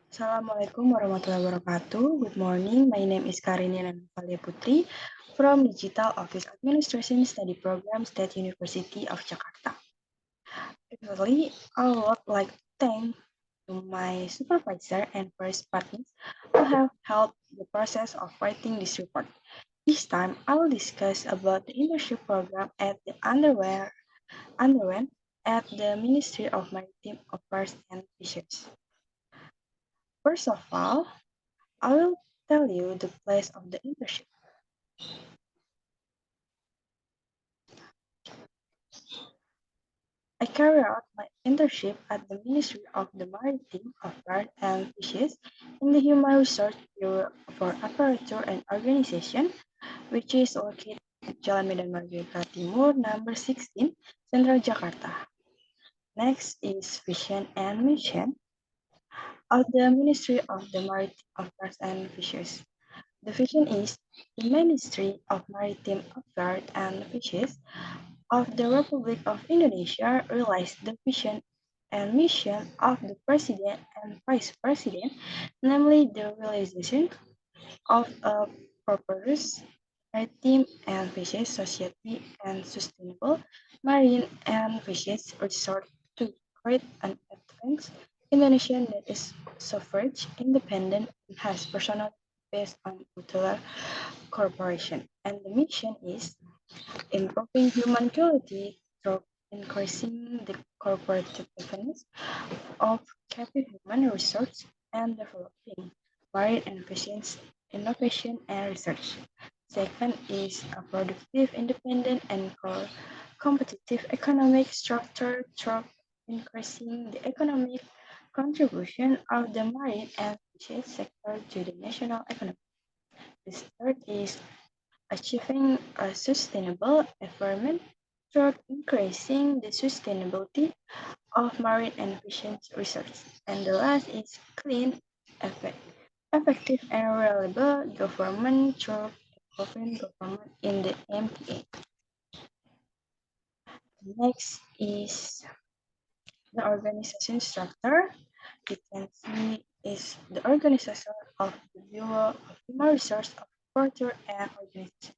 Assalamualaikum warahmatullahi wabarakatuh. Good morning. My name is Karenina Naufalia Putri from Digital Office Administration Study Program, State University of Jakarta. Firstly, I would like to thank to my supervisor and first partners who have helped the process of writing this report. This time, I will discuss about the internship program at the underwent at the Ministry of Maritime Affairs and Fisheries. First of all, I will tell you the place of the internship. I carry out my internship at the Ministry of the Maritime Affairs and Fisheries in the Human Resource Bureau for Apparatur and Organization, which is located at Jalan Medan Merdeka Timur, number 16, Central Jakarta. Next is Vision and Mission of the Ministry of the Maritime Affairs and Fisheries. The vision is the Ministry of Maritime Affairs and Fisheries of the Republic of Indonesia realize the vision and mission of the President and Vice President, namely the realization of a prosperous maritime and fisheries society and sustainable marine and fisheries resort to create an advanced Indonesian that is sovereign, independent, and has personal based on mutual cooperation. And the mission is improving human quality through increasing the competitiveness of capital human resource and developing marine and efficient innovation and research. Second is a productive, independent, and competitive economic structure through increasing the economic contribution of the marine and fisheries sector to the national economy. The third is achieving a sustainable environment through increasing the sustainability of marine and fisheries research. And the last is clean, effective and reliable government through involving government in the MTA. Next is the organization structure. You can see is the organization of the Bureau of Human Resource of Culture and Organization.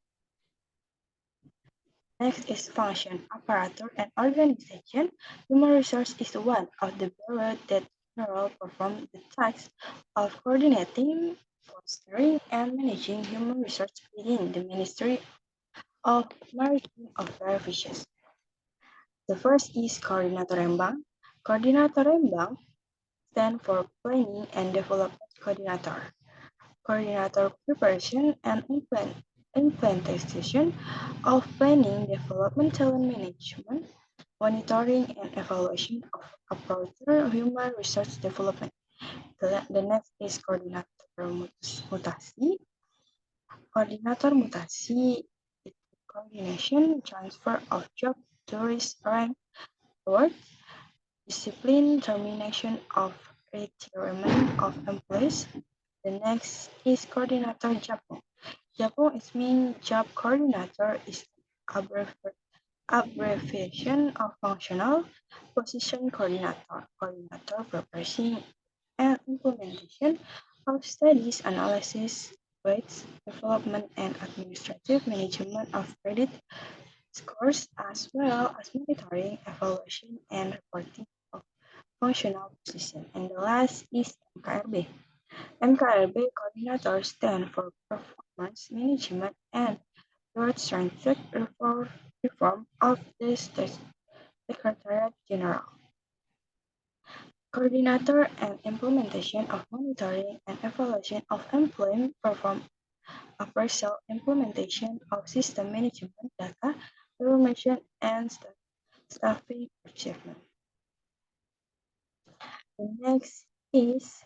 Next is function, apparatus, and organization. Human resource is one of the bureaus that generally perform the tasks of coordinating, fostering, and managing human resources within the Ministry of Maritime Affairs. The first is Coordinator Rembang. Coordinator Rembang stands for Planning and Development Coordinator. Coordinator preparation and implementation of planning, development, talent management, monitoring, and evaluation of approach human resource development. The next is coordinator mutasi. Coordinator mutasi is the coordination transfer of job duties rank award, discipline, termination of retirement of employees. The next is coordinator Japon. Japon is mean job coordinator is abbreviation of functional position coordinator. Coordinator preparation and implementation of studies, analysis, grades, development, and administrative management of credit scores, as well as monitoring, evaluation, and reporting of functional position. And the last is MKRB. MKRB coordinator stand for performance management and growth-centered reform of the State Secretariat General. Coordinator and implementation of monitoring and evaluation of employment perform a partial implementation of system management data, information, and staffing achievement. The next is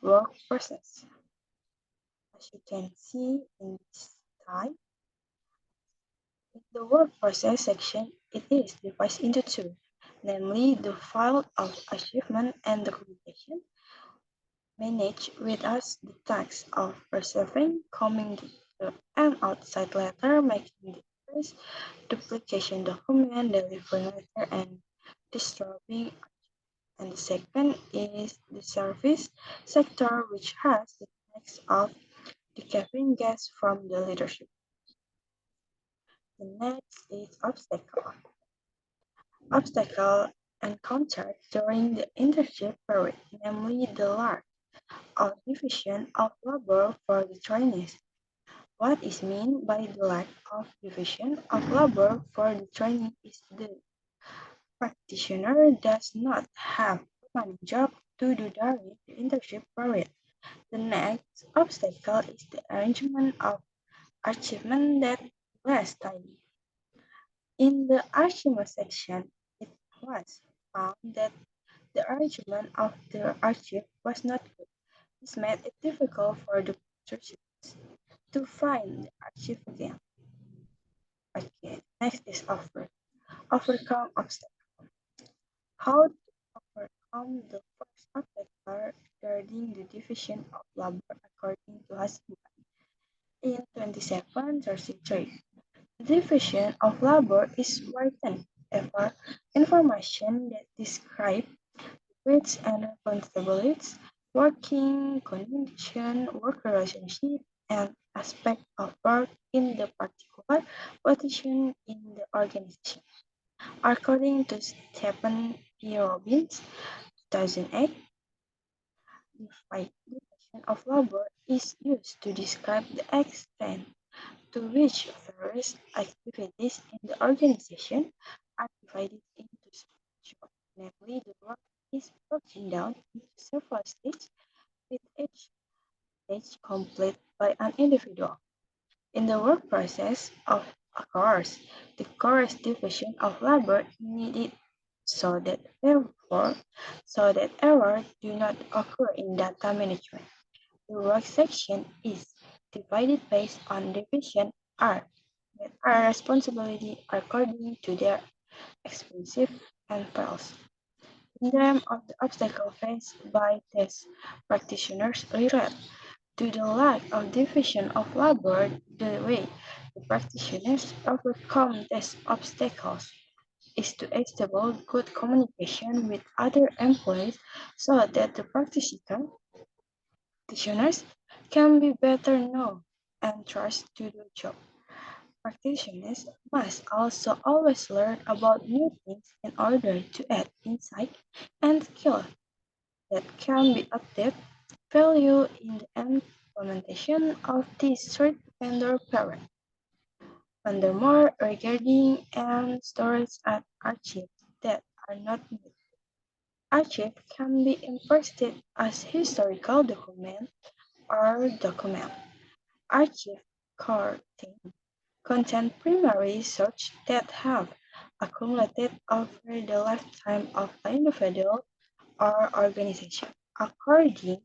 work process. As you can see in this slide, in the work process section, it is divided into two, namely the file of achievement and documentation. Manage with us the task of preserving, coming to an outside letter, making the first duplication document, delivering letter, and distributing. And the second is the service sector, which has the mix of the caffeine gas from the leadership. The next is obstacle encountered during the internship period, namely the lack of division of labor for the trainees. What is meant by the lack of division of labor for the trainee is the practitioner does not have a permanent job to do during the internship period. The next obstacle is the arrangement of achievement that less tidy. In the archive section, it was found that the arrangement of the archive was not good. This made it difficult for the researchers to find the archive again. Okay, next is overcome obstacles. How to overcome the first obstacle regarding the division of labor according to Hassan in 2733. The division of labor is written ever information that describe rights and responsibilities, working condition, work relationship, and aspect of work in the particular position in the organization. According to Stephen P. Robbins, 2008, the division of labor is used to describe the extent to which various activities in the organization are divided into small namely the work is broken down into several stages with each stage complete by an individual. In the work process of a course, the course division of labor needed so that therefore so that errors do not occur in data management. The work section is divided based on division R that are responsibility according to their expensive and files. In terms of the obstacle faced by test practitioners relate to the lack of division of labor, the way the practitioners overcome these obstacles is to establish good communication with other employees so that the practitioners can be better known and trust to the job. Practitioners must also always learn about new things in order to add insight and skill that can be added value in the implementation of this third vendor parent. Furthermore, regarding storage at archives that are not needed, archive can be imported as historical document or document. Archive contain primary research that have accumulated over the lifetime of an individual or organization. According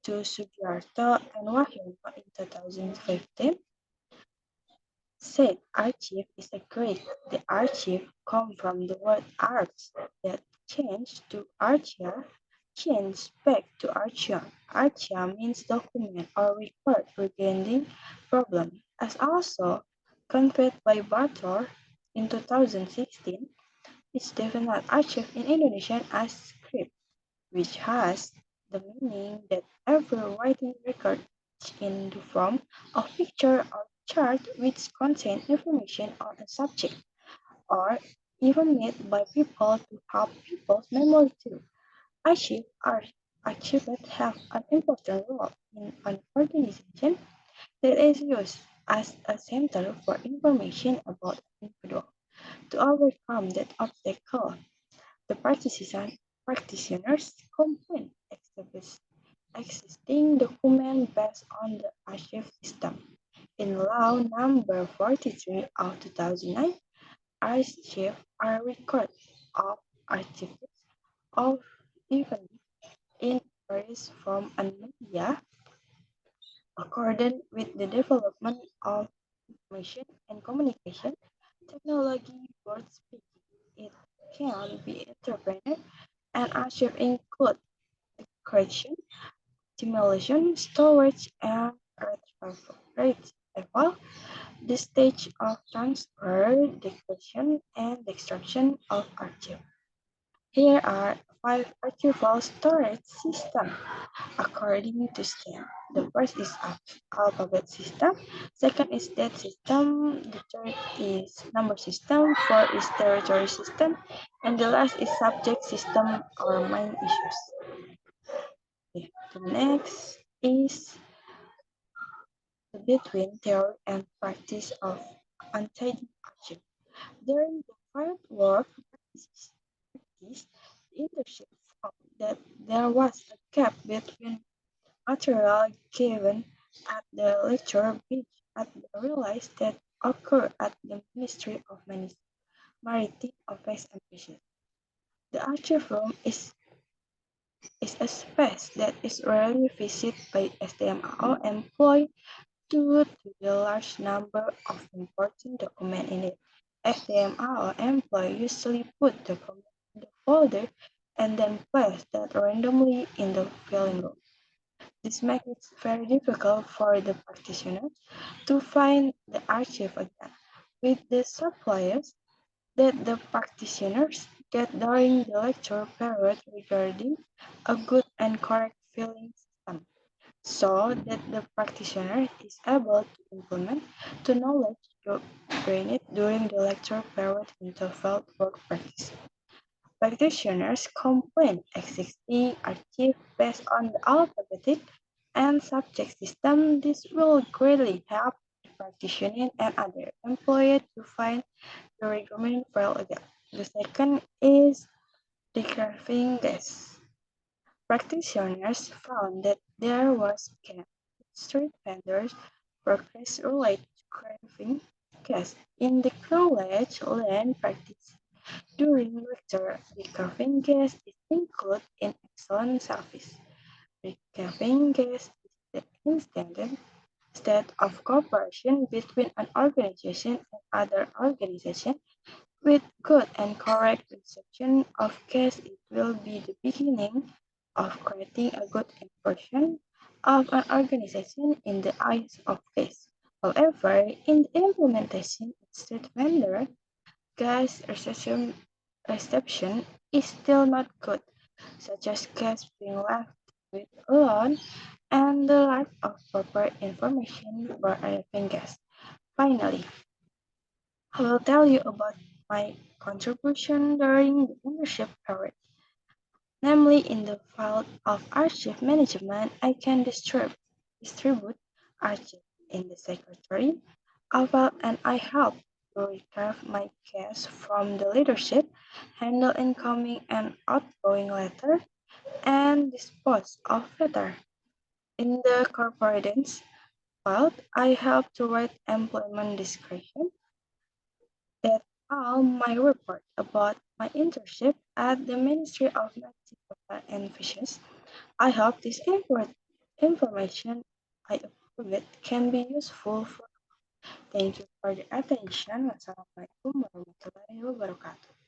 to Sugiarto and Wahyono in 2015, said archive is a Greek. The archive comes from the word arch that changed to archia, changed back to archia. Archia means document or record regarding problem. As also conveyed by Bartor in 2016, it's defined archive in Indonesian as script, which has the meaning that every writing record in the form of picture or chart which contain information on a subject, or even made by people to help people's memory too. Archives are archives have an important role in an organization that is used as a center for information about an individual. To overcome that obstacle, the practitioners combine existing document based on the archive system. In Law Number 43 of 2009, archives are records of activities of even in various form and media according with the development of information and communication technology worth speaking. It can be entrepreneur and archive include creation, simulation, storage, and retrieval. The stage of transfer, decryption, and extraction of archive. Here are five archival storage systems according to STEM. The first is alphabet system, second is date system, the third is number system, fourth is territory system, and the last is subject system or main issues. Okay. The next is the between theory and practice of untidy action. During the fieldwork practice, the internship found that there was a gap between material given at the lecture which at the realized that occurred at the Ministry of Maritime Affairs and Fisheries. The archive room is a space that is rarely visited by STMAO employees due to the large number of important documents in it. STMAO employees usually put documents in the folder and then place that randomly in the filing room. This makes it very difficult for the practitioners to find the archive again, with the suppliers that the practitioners get during the lecture period regarding a good and correct filing system, so that the practitioner is able to implement the knowledge gained during the lecture period into field work practice. Practitioners complain existing archive based on the alphabetic and subject system. This will greatly help the practitioner and other employees to find the requirement file again. The second is recarving gas. Practitioners found that there was gap in street vendors' progress related to carving gas in the college land practice. During lecture, recovering gas is included in excellent service. Recovering gas is the intended state of cooperation between an organization and other organization. With good and correct reception of gas, it will be the beginning of creating a good impression of an organization in the eyes of gas. However, in the implementation of street vendor, gas reception is still not good, such as gas being left with alone and the lack of proper information for arriving gas. Finally, I will tell you about my contribution during the internship period. Namely, in the field of archive management, I can distribute archives in the secretary, and I help to retrieve my case from the leadership, handle incoming and outgoing letter, and dispose of letter. In the correspondence field, I help to write employment description. That's all my report about my internship at the Ministry of Maritime and Fisheries. I hope this information I provide can be useful for. Thank you for your attention. Wassalamualaikum warahmatullahi wabarakatuh.